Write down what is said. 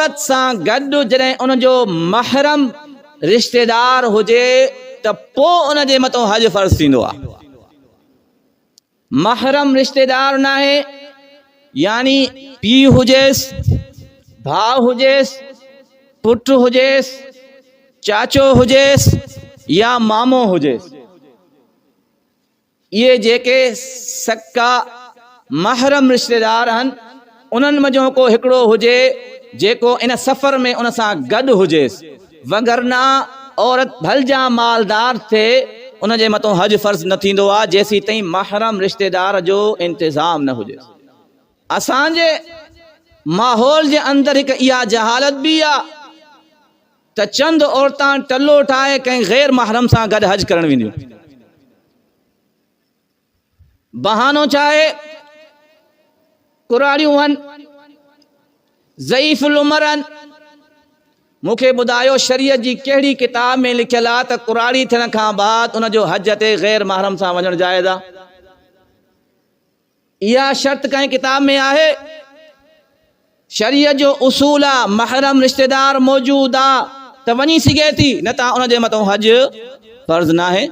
औरत सां गॾु जॾहिं उन जो महरम रिश्तेदार हुजे त पोइ उन जे मथां हज फर्ज़ थींदो आहे। महरम रिश्तेदार न आहे, यानी पीउ हुजेसि, भाउ हुजेसि, पुटु हुजेसि, चाचो हुजेसि या मामो हुजेसि, ये जेके सक्का महरम रिश्तेदार आहिनि उन्हनि मंझो को हिकिड़ो हुजे जेको इन सफ़र में उन सां गॾु हुजेसि, वगरना औरत भलजा मालदार थिए उन जे मथां हज फर्ज़ न थींदो आहे जेसीं ताईं महरम रिश्तेदार जो इंतज़ाम न हुजे। असांजे माहौल जे अंदरि हिकु इहा जहालत बि आहे त चंद औरतां टल्लो ठाहे कंहिं गैर महरम सां गॾु हज करण वेंदियूं। बहानो छा आहे? कुराड़ियूं आहिनि, ज़ईफ़ुल उमर आहिनि। मूंखे ॿुधायो शरीयत जी कहिड़ी किताब में लिखियल आहे त कुराड़ी थियण खां बाद उन जो हज ते गैर महरम सां वञणु जाइज़ आहे? इहा शर्त कंहिं किताब में आहे? शरीयत जो उसूल आहे महरम रिश्तेदार मौजूद आहे त वञी सघे थी, न त उन जे मथां हज फर्ज़ न आहे।